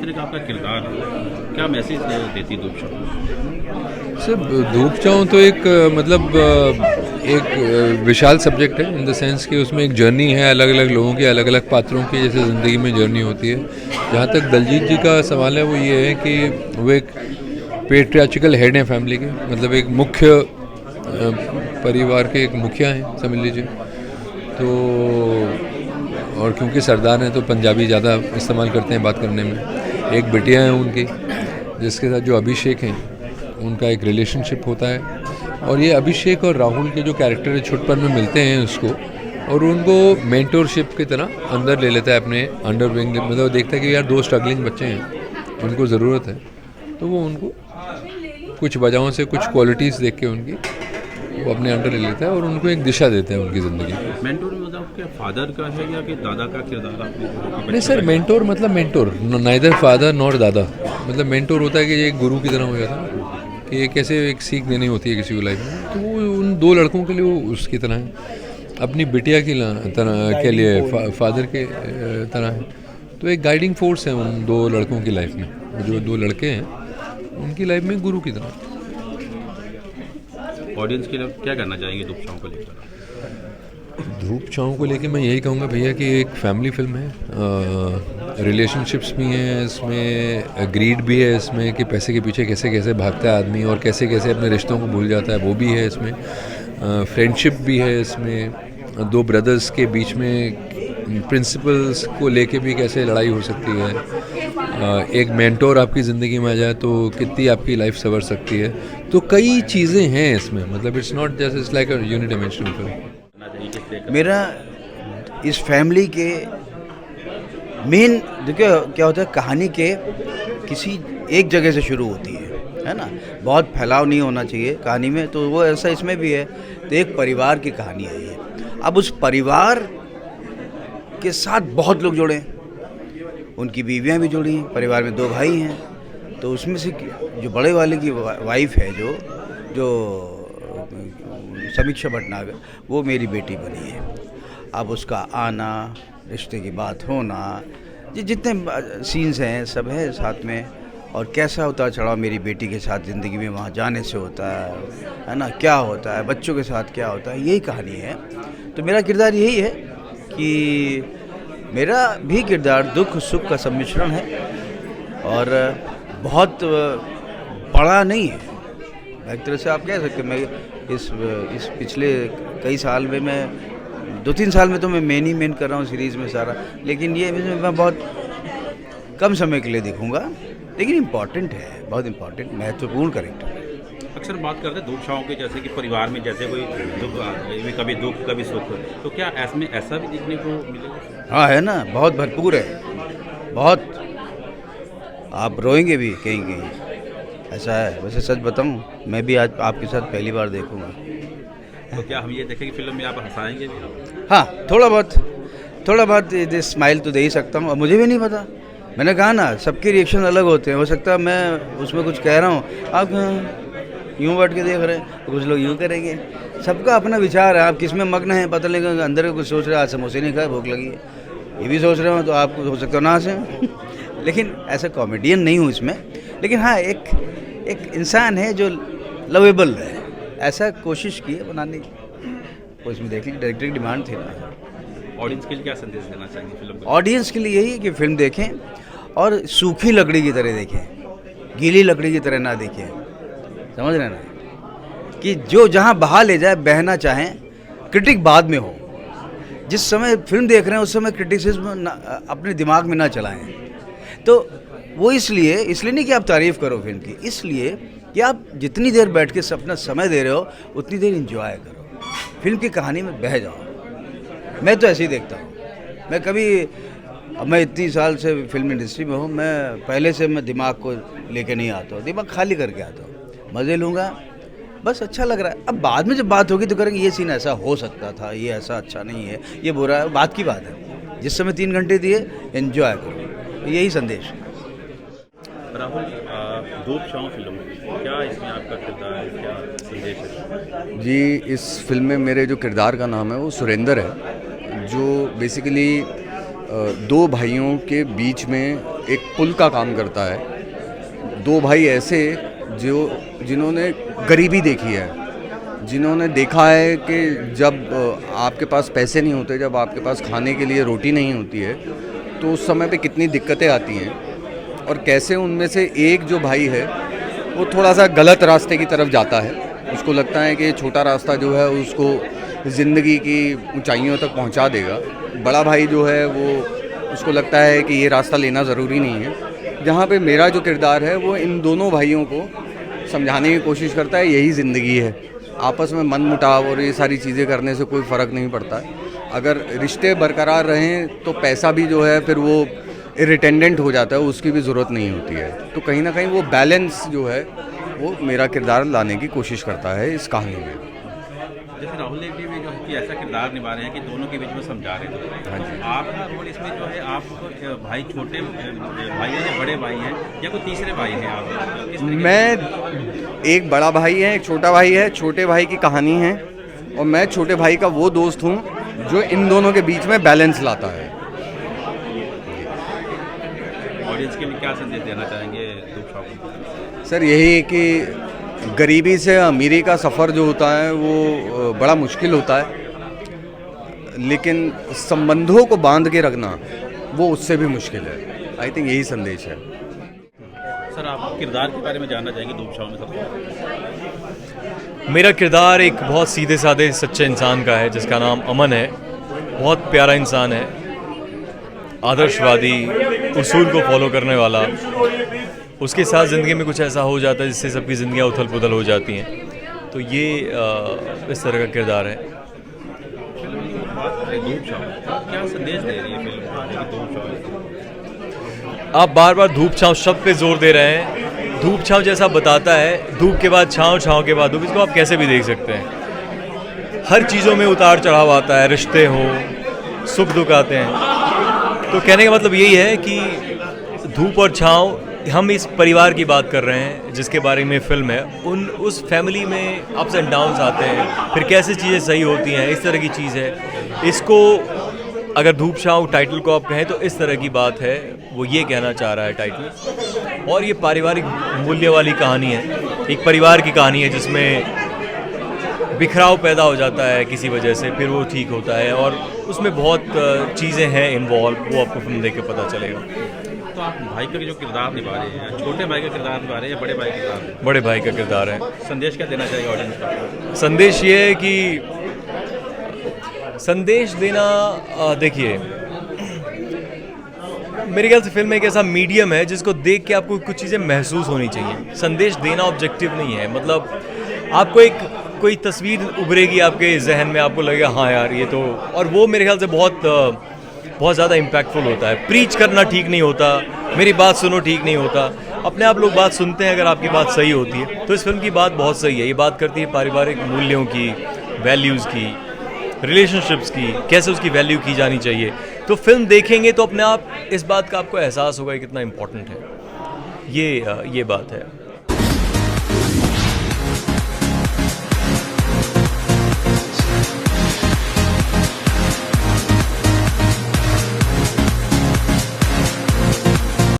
तरह का आपका किरदार है, क्या मैसेज देती धूप छाँव? सर धूप छाँव तो एक एक विशाल सब्जेक्ट है इन द सेंस कि उसमें एक जर्नी है अलग अलग लोगों की, अलग अलग पात्रों की, जैसे ज़िंदगी में जर्नी होती है। जहाँ तक दलजीत जी का सवाल है वो ये है कि वो एक पेट्रियार्चिकल हेड हैं फैमिली के, मतलब एक मुख्य परिवार के एक मुखिया हैं समझ लीजिए। तो और क्योंकि सरदार हैं तो पंजाबी ज़्यादा इस्तेमाल करते हैं बात करने में। एक बिटिया है उनकी जिसके साथ जो अभिषेक हैं उनका एक रिलेशनशिप होता है, और ये अभिषेक और राहुल के जो कैरेक्टर है छुटपन में मिलते हैं उसको, और उनको मेंटोरशिप की तरह अंदर ले लेता है अपने अंडर विंग। मतलब देखता है कि यार दो स्ट्रगलिंग बच्चे हैं, उनको ज़रूरत है, तो वो उनको कुछ वजहों से कुछ क्वालिटीज़ देख के उनकी वो अपने अंडर ले लेता है और उनको एक दिशा देता है उनकी ज़िंदगी में। मेंटोर मतलब क्या फादर का है या कि दादा का किरदार आपने? नहीं सर, मेंटोर मतलब मेंटोर, नाइदर फादर नॉर दादा। मतलब मेंटोर होता है कि ये एक गुरु की तरह हो जाता है कि ये कैसे एक सीख देनी होती है किसी को लाइफ में, तो वो उन दो लड़कों के लिए वो उसकी तरह है, अपनी बिटिया की तरह के लिए फादर के तरह है। तो एक गाइडिंग फोर्स है उन दो लड़कों की लाइफ में, जो दो लड़के हैं उनकी लाइफ में गुरु की तरह। ऑडियंस के लिए क्या करना चाहेंगे धूप छाँव को लेकर? धूप छाँव को लेके मैं यही कहूँगा भैया कि एक फैमिली फिल्म है, रिलेशनशिप्स भी हैं इसमें, ग्रीड भी है इसमें कि पैसे के पीछे कैसे कैसे भागता है आदमी और कैसे कैसे अपने रिश्तों को भूल जाता है, वो भी है इसमें। फ्रेंडशिप भी है इसमें, दो ब्रदर्स के बीच में प्रिंसिपल्स को लेके भी कैसे लड़ाई हो सकती है, एक मेंटोर आपकी ज़िंदगी में आ जाए तो कितनी आपकी लाइफ संवर सकती है। तो कई चीज़ें हैं इसमें, मतलब it's not just it's like a unidimensional film. मेरा इस फैमिली के मेन देखिए क्या होता है, कहानी के किसी एक जगह से शुरू होती है ना, बहुत फैलाव नहीं होना चाहिए कहानी में, तो वो ऐसा इसमें भी है। तो एक परिवार की कहानी है ये। अब उस परिवार के साथ बहुत लोग जुड़े हैं, उनकी बीवियां भी जुड़ी हैं, परिवार में दो भाई हैं, तो उसमें से जो बड़े वाले की वाइफ है जो समीक्षा भटनागर, वो मेरी बेटी बनी है। अब उसका आना, रिश्ते की बात होना, जितने सीन्स हैं सब है साथ में, और कैसा उतार चढ़ाव मेरी बेटी के साथ ज़िंदगी में वहाँ जाने से होता है ना, क्या होता है बच्चों के साथ क्या होता है, यही कहानी है। तो मेरा किरदार यही है कि मेरा भी किरदार दुख सुख का सम्मिश्रण है, और बहुत बड़ा नहीं है एक तरह से आप कह सकते हैं। मैं इस पिछले कई साल में, मैं 2-3 साल में तो मैं मेन ही मेन कर रहा हूँ सीरीज़ में सारा, लेकिन ये मैं बहुत कम समय के लिए दिखूँगा, लेकिन इम्पॉर्टेंट है, बहुत इम्पॉर्टेंट महत्वपूर्ण कैरेक्टर है। अक्सर बात करते हैं धूप छाँव के, जैसे कि परिवार में जैसे कोई कभी दुख कभी सुख, तो क्या इसमें ऐसा भी देखने को मिलेगा? हाँ है ना, बहुत भरपूर है, बहुत। आप रोएंगे भी कहीं कहीं, ऐसा है। वैसे सच बताऊं, मैं भी आज आपके साथ पहली बार देखूंगा। तो क्या हम ये देखेंगे फिल्म में आप हंसाएंगे भी? हाँ, थोड़ा बहुत स्माइल तो दे ही सकता हूँ। और मुझे भी नहीं पता, मैंने कहा ना सबके रिएक्शन अलग होते हैं। हो सकता है मैं उसमें कुछ कह रहा हूँ, आप यूँ बैठ के देख रहे हैं, तो कुछ लोग यूँ करेंगे। सबका अपना विचार है, आप किस में मग्न हैं पता लगेगा। अंदर का कुछ सोच रहे हैं, आज समोसे नहीं खाए, भूख लगी है, ये भी सोच रहे हो, तो आपको हो सकता है ना हंसे लेकिन ऐसा कॉमेडियन नहीं हूँ इसमें। लेकिन हाँ, एक इंसान है जो लवेबल है, ऐसा कोशिश की है बनाने की। वो इसमें देख लीजिए, डायरेक्टर की डिमांड थी ना। ऑडियंस के लिए क्या संदेश देना चाहेंगे फिल्म को? ऑडियंस के लिए यही है कि फिल्म देखें और सूखी लकड़ी की तरह देखें, गीली लकड़ी की तरह ना देखें। समझ रहे ना, कि जो जहाँ बहा ले जाए, बहना चाहें, क्रिटिक बाद में हो। जिस समय फिल्म देख रहे हैं उस समय क्रिटिसिज्म अपने दिमाग में ना चलाएं। तो वो इसलिए नहीं कि आप तारीफ़ करो फिल्म की, इसलिए कि आप जितनी देर बैठ के अपना समय दे रहे हो उतनी देर एंजॉय करो, फिल्म की कहानी में बह जाओ। मैं तो ऐसे ही देखता हूँ। मैं इतनी साल से फिल्म इंडस्ट्री में हूँ, मैं पहले से मैं दिमाग को लेके नहीं आता हूँ, दिमाग खाली करके आता हूँ, मज़े लूँगा, बस अच्छा लग रहा है। अब बाद में जब बात होगी तो करेंगे ये सीन ऐसा हो सकता था, ये ऐसा अच्छा नहीं है, ये बुरा है, बात की बात है। जिस समय 3 घंटे दिए, एंजॉय करो, यही संदेश है। राहुल, धूप छाँव फिल्म में क्या इसमें आपका किरदार है, क्या संदेश है? जी, इस फिल्म में मेरे जो किरदार का नाम है वो सुरेंद्र है, जो बेसिकली 2 भाइयों के बीच में एक पुल का काम करता है। दो भाई ऐसे जिन्होंने गरीबी देखी है, जिन्होंने देखा है कि जब आपके पास पैसे नहीं होते, जब आपके पास खाने के लिए रोटी नहीं होती है, तो उस समय पे कितनी दिक्कतें आती हैं, और कैसे उनमें से एक जो भाई है वो थोड़ा सा गलत रास्ते की तरफ जाता है। उसको लगता है कि ये छोटा रास्ता जो है उसको ज़िंदगी की ऊंचाइयों तक पहुंचा देगा। बड़ा भाई जो है वो उसको लगता है कि ये रास्ता लेना ज़रूरी नहीं है। जहाँ पे मेरा जो किरदार है वो इन दोनों भाइयों को समझाने की कोशिश करता है यही ज़िंदगी है, आपस में मन मुटाव और ये सारी चीज़ें करने से कोई फ़र्क नहीं पड़ता है। अगर रिश्ते बरकरार रहें तो पैसा भी जो है फिर वो इरिटेंडेंट हो जाता है, उसकी भी ज़रूरत नहीं होती है। तो कहीं ना कहीं वो बैलेंस जो है वो मेरा किरदार लाने की कोशिश करता है इस कहानी में। जैसे राहुल देवी भी जो है कि ऐसा किरदार निभा रहे हैं कि दोनों के बीच में समझा रहे हैं। हाँ जी। आपका रोल इसमें जो है, आप भाई छोटे भाई हैं या बड़े भाई हैं या कोई तीसरे भाई हैं? आप किस तरीके मैं एक बड़ा भाई है, एक छोटा भाई है। छोटे भाई की कहानी है और मैं छोटे भाई का वो दोस्त हूँ जो इन दोनों के बीच में बैलेंस लाता है। ऑडियंस के लिए क्या संदेश देना चाहेंगे धूप छाँव को? सर यही कि गरीबी से अमीरी का सफ़र जो होता है वो बड़ा मुश्किल होता है, लेकिन संबंधों को बांध के रखना वो उससे भी मुश्किल है। आई थिंक यही संदेश है। सर आप किरदार के बारे में जानना चाहेंगे धूप छाँव में सबसे? मेरा किरदार एक बहुत सीधे साधे सच्चे इंसान का है जिसका नाम अमन है। बहुत प्यारा इंसान है, आदर्शवादी, उसूल को फॉलो करने वाला। उसके साथ ज़िंदगी में कुछ ऐसा हो जाता है जिससे सबकी ज़िंदगियाँ उथल पुथल हो जाती हैं। तो ये इस तरह का किरदार है। फिल्म की बात करें धूप छाँव, क्या संदेश दे रही है फिल्म धूप छाँव? आप बार बार धूप छाँव शब्द पे जोर दे रहे हैं। धूप छाँव जैसा बताता है, धूप के बाद छाँव, छाँव के बाद धूप, इसको आप कैसे भी देख सकते हैं। हर चीज़ों में उतार चढ़ाव आता है, रिश्ते हो, सुख दुख आते हैं। तो कहने का मतलब यही है कि धूप और छाँव, हम इस परिवार की बात कर रहे हैं जिसके बारे में फिल्म है। उस फैमिली में अप्स एंड डाउन्स आते हैं, फिर कैसे चीज़ें सही होती हैं, इस तरह की चीज़ है। इसको अगर धूप छाँव टाइटल को आप कहें तो इस तरह की बात है, वो ये कहना चाह रहा है टाइटल। और ये पारिवारिक मूल्य वाली कहानी है, एक परिवार की कहानी है जिसमें बिखराव पैदा हो जाता है किसी वजह से, फिर वो ठीक होता है और उसमें बहुत चीज़ें हैं इन्वॉल्व, वो आपको फिल्म देख के पता चलेगा। तो आप भाई का जो किरदार निभा रहे हैं, छोटे भाई का किरदार निभा रहे हैं या बड़े भाई का किरदार? बड़े भाई का किरदार है। संदेश क्या देना चाहिए ऑडियंस को? संदेश ये है कि संदेश देना, देखिए मेरे ख्याल से फिल्म एक ऐसा मीडियम है जिसको देख के आपको कुछ चीज़ें महसूस होनी चाहिए। संदेश देना ऑब्जेक्टिव नहीं है, मतलब आपको एक कोई तस्वीर उभरेगी आपके जहन में, आपको लगेगा हाँ यार ये तो, और वो मेरे ख्याल से बहुत ज़्यादा इम्पैक्टफुल होता है। प्रीच करना ठीक नहीं होता, मेरी बात सुनो ठीक नहीं होता, अपने आप लोग बात सुनते हैं अगर आपकी बात सही होती है। तो इस फिल्म की बात बहुत सही है, ये बात करती है पारिवारिक मूल्यों की, वैल्यूज़ की, रिलेशनशिप्स की, कैसे उसकी वैल्यू की जानी चाहिए। तो फिल्म देखेंगे तो अपने आप इस बात का आपको एहसास होगा कितना इम्पोर्टेंट है ये बात है।